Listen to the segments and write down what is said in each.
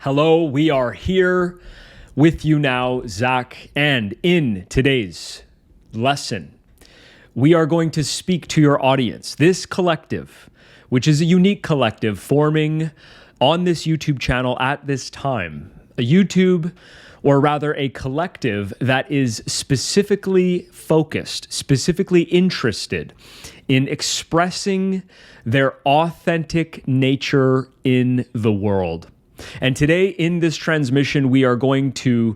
Hello, we are here with you now, Zaec, and in today's lesson, we are going to speak to your audience. This collective, which is a unique collective forming on this YouTube channel at this time, a collective that is specifically focused, specifically interested in expressing their authentic nature in the world. And today in this transmission, we are going to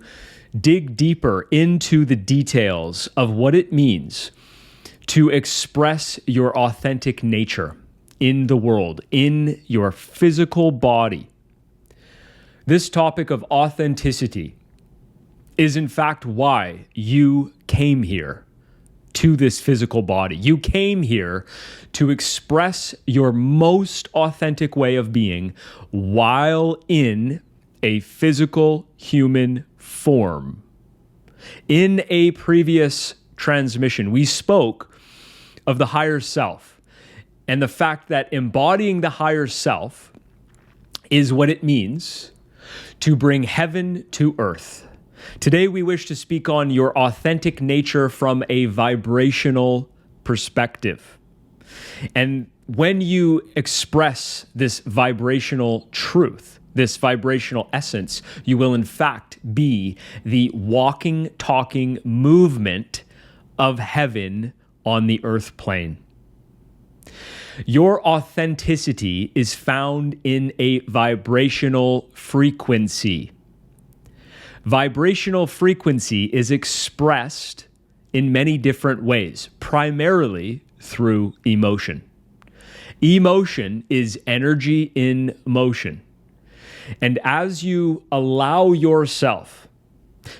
dig deeper into the details of what it means to express your authentic nature in the world, in your physical body. This topic of authenticity is in fact why you came here to this physical body. You came here to express your most authentic way of being while in a physical human form. In a previous transmission, we spoke of the higher self and the fact that embodying the higher self is what it means to bring heaven to earth. Today, we wish to speak on your authentic nature from a vibrational perspective. And when you express this vibrational truth, this vibrational essence, you will in fact be the walking, talking movement of heaven on the earth plane. Your authenticity is found in a vibrational frequency. Vibrational frequency is expressed in many different ways, primarily through emotion. Emotion is energy in motion. And as you allow yourself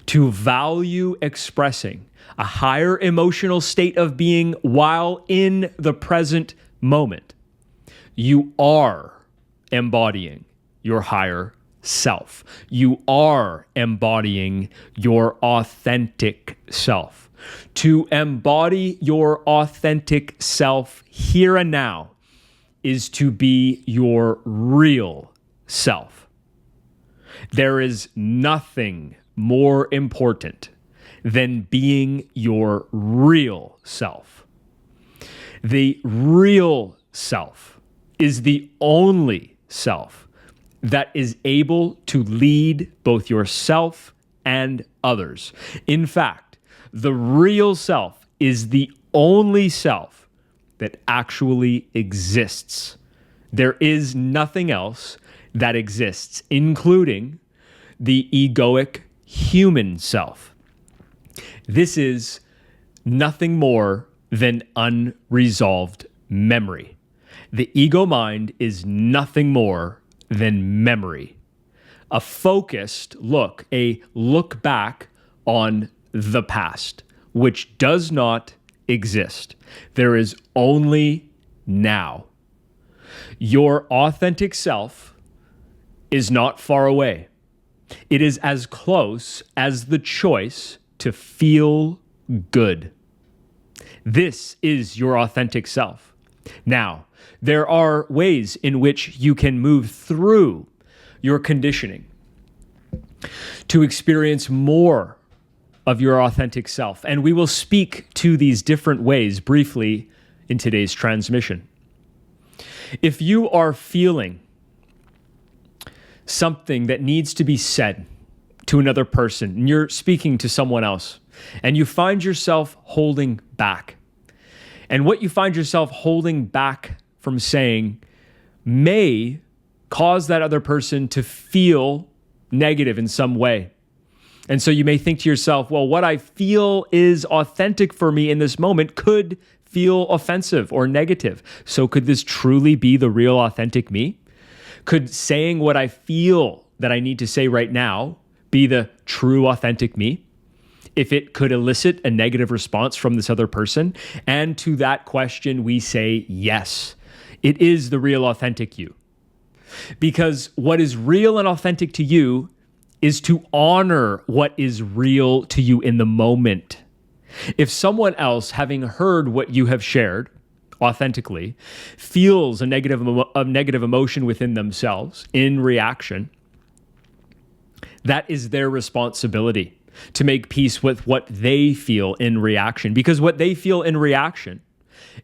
to value expressing a higher emotional state of being while in the present moment, you are embodying your higher self. You are embodying your authentic self. To embody your authentic self here and now is to be your real self. There is nothing more important than being your real self. The real self is the only self that is able to lead both yourself and others. In fact, the real self is the only self that actually exists. There is nothing else that exists, including the egoic human self. This is nothing more than unresolved memory. The ego mind is nothing more than memory. A focused look, a look back on the past, which does not exist. There is only now. Your authentic self is not far away. It is as close as the choice to feel good. This is your authentic self. Now, there are ways in which you can move through your conditioning to experience more of your authentic self. And we will speak to these different ways briefly in today's transmission. If you are feeling something that needs to be said to another person, and you're speaking to someone else, and you find yourself holding back, and what you find yourself holding back from saying may cause that other person to feel negative in some way. And so you may think to yourself, well, what I feel is authentic for me in this moment could feel offensive or negative. So could this truly be the real authentic me? Could saying what I feel that I need to say right now be the true authentic me? If it could elicit a negative response from this other person? And to that question, we say yes. It is the real authentic you. Because what is real and authentic to you is to honor what is real to you in the moment. If someone else, having heard what you have shared authentically, feels a negative emotion within themselves in reaction, That is their responsibility, to make peace with what they feel in reaction, because what they feel in reaction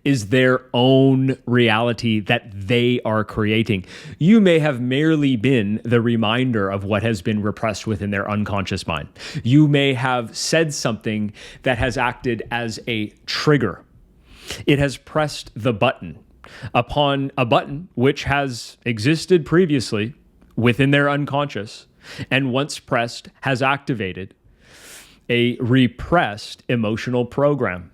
is their own reality that they are creating. You may have merely been the reminder of what has been repressed within their unconscious mind. You may have said something that has acted as a trigger. It has pressed the button upon a button which has existed previously within their unconscious, and once pressed has activated a repressed emotional program.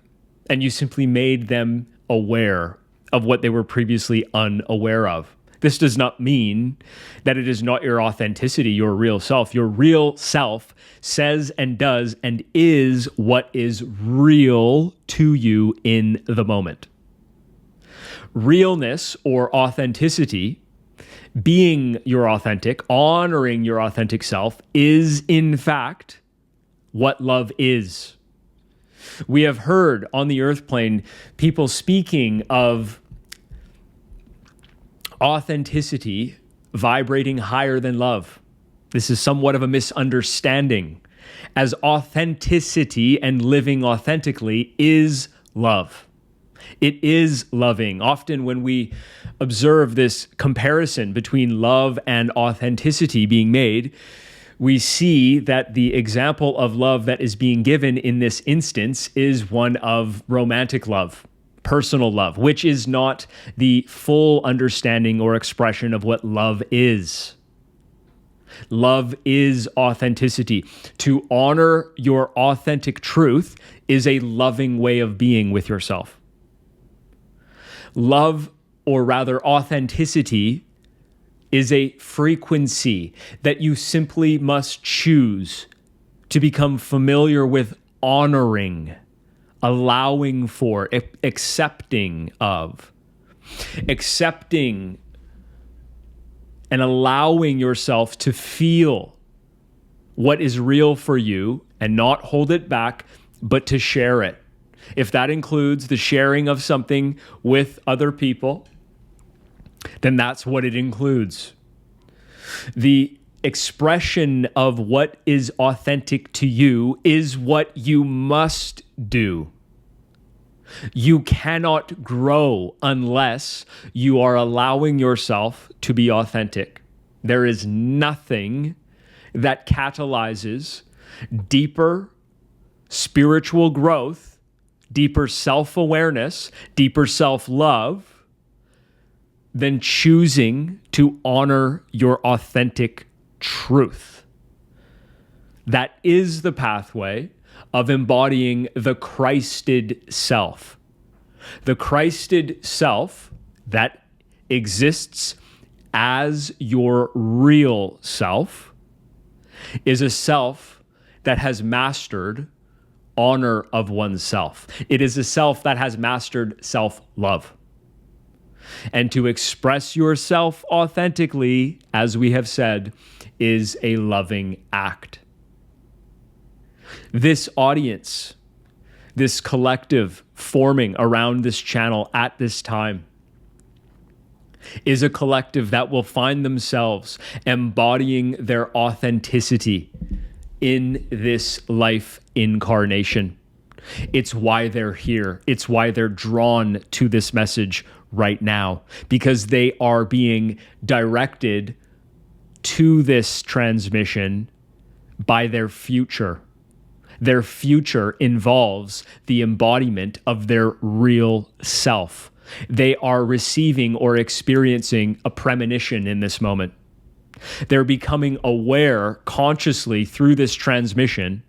And you simply made them aware of what they were previously unaware of. This does not mean that it is not your authenticity, your real self. Your real self says and does and is what is real to you in the moment. Realness or authenticity, being your authentic, honoring your authentic self, is in fact what love is. We have heard on the earth plane people speaking of authenticity vibrating higher than love. This is somewhat of a misunderstanding, as authenticity and living authentically is love. It is loving. Often when we observe this comparison between love and authenticity being made, we see that the example of love that is being given in this instance is one of romantic love, personal love, which is not the full understanding or expression of what love is. Love is authenticity. To honor your authentic truth is a loving way of being with yourself. Love, or rather authenticity, is a frequency that you simply must choose to become familiar with honoring, allowing for, accepting of. Accepting and allowing yourself to feel what is real for you and not hold it back, but to share it. If that includes the sharing of something with other people, then that's what it includes. The expression of what is authentic to you is what you must do. You cannot grow unless you are allowing yourself to be authentic. There is nothing that catalyzes deeper spiritual growth, deeper self-awareness, deeper self-love than choosing to honor your authentic truth. That is the pathway of embodying the Christed self. The Christed self that exists as your real self is a self that has mastered honor of oneself. It is a self that has mastered self-love. And to express yourself authentically, as we have said, is a loving act. This audience, this collective forming around this channel at this time, is a collective that will find themselves embodying their authenticity in this life incarnation. It's why they're here. It's why they're drawn to this message right now, because they are being directed to this transmission by their future. Their future involves the embodiment of their real self. They are receiving or experiencing a premonition in this moment. They're becoming aware consciously through this transmission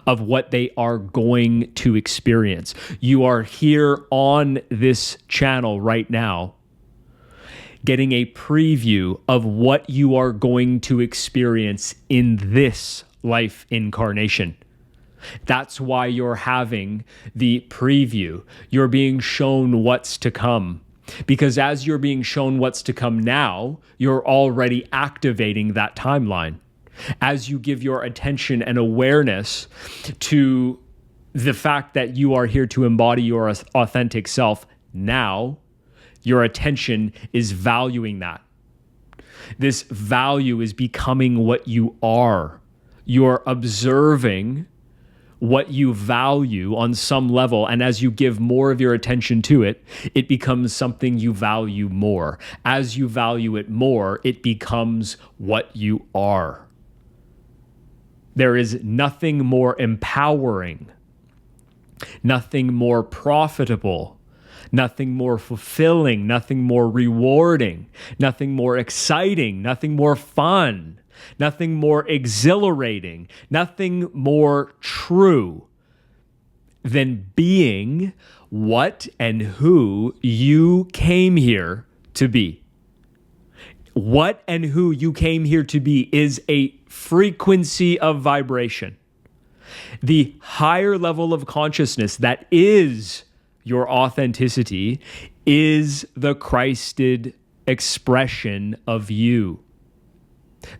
of what they are going to experience. You are here on this channel right now, getting a preview of what you are going to experience in this life incarnation. That's why you're having the preview. You're being shown what's to come. Because as you're being shown what's to come now, you're already activating that timeline. As you give your attention and awareness to the fact that you are here to embody your authentic self now, your attention is valuing that. This value is becoming what you are. you're observing what you value on some level, and as you give more of your attention to it, it becomes something you value more. As you value it more, it becomes what you are. There is nothing more empowering, nothing more profitable, nothing more fulfilling, nothing more rewarding, nothing more exciting, nothing more fun, nothing more exhilarating, nothing more true than being what and who you came here to be. What and who you came here to be is a frequency of vibration. The higher level of consciousness that is your authenticity is the Christed expression of you.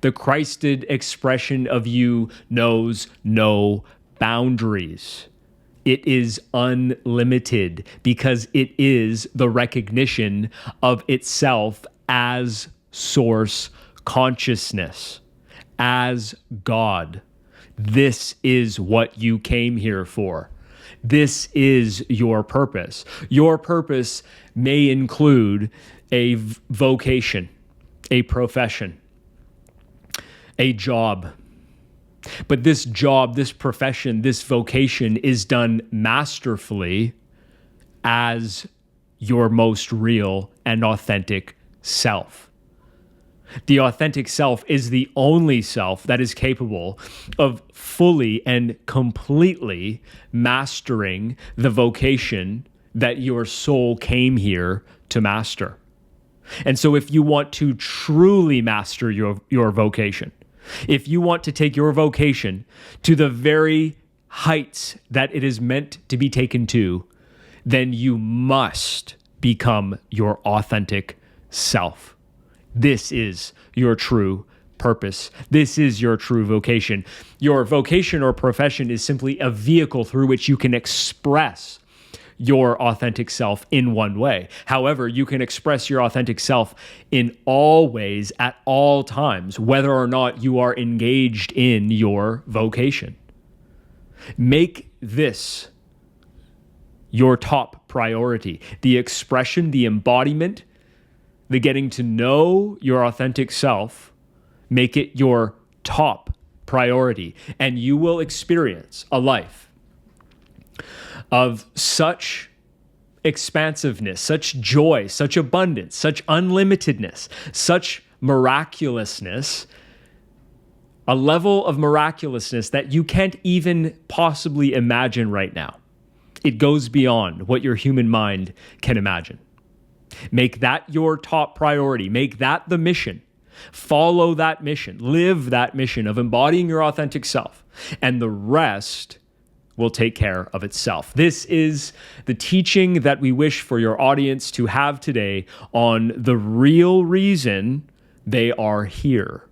The Christed expression of you knows no boundaries. It is unlimited because it is the recognition of itself as source consciousness, as God. This is what you came here for. This is your purpose. Your purpose may include a vocation, a profession, a job. But this job, this profession, this vocation is done masterfully as your most real and authentic self. The authentic self is the only self that is capable of fully and completely mastering the vocation that your soul came here to master. And so if you want to truly master your vocation, if you want to take your vocation to the very heights that it is meant to be taken to, then you must become your authentic self. This is your true purpose. This is your true vocation. Your vocation or profession is simply a vehicle through which you can express your authentic self in one way. However, you can express your authentic self in all ways at all times, whether or not you are engaged in your vocation. Make this your top priority. The expression, the embodiment, the getting to know your authentic self, make it your top priority, and you will experience a life of such expansiveness, such joy, such abundance, such unlimitedness, such miraculousness, a level of miraculousness that you can't even possibly imagine right now. It goes beyond what your human mind can imagine. Make that your top priority. Make that the mission. Follow that mission. Live that mission of embodying your authentic self. And the rest will take care of itself. This is the teaching that we wish for your audience to have today on the real reason they are here,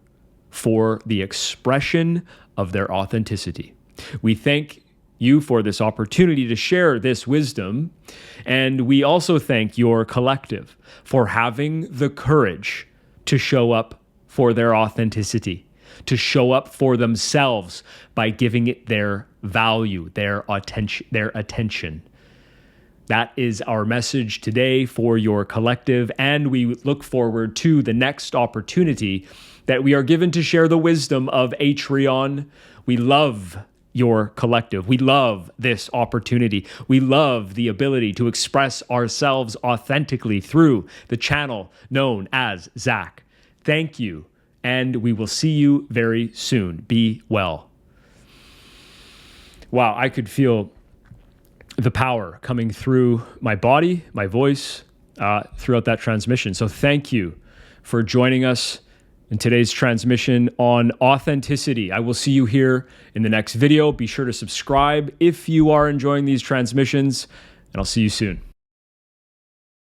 for the expression of their authenticity. We thank you for this opportunity to share this wisdom. And we also thank your collective for having the courage to show up for their authenticity, to show up for themselves by giving it their value, their attention. That is our message today for your collective. And we look forward to the next opportunity that we are given to share the wisdom of Atrioun. We love your collective. We love this opportunity. We love the ability to express ourselves authentically through the channel known as Zaec. Thank you, and we will see you very soon. Be well. Wow, I could feel the power coming through my body, my voice, throughout that transmission. So thank you for joining us in today's transmission on authenticity. I will see you here in the next video. Be sure to subscribe if you are enjoying these transmissions, and I'll see you soon.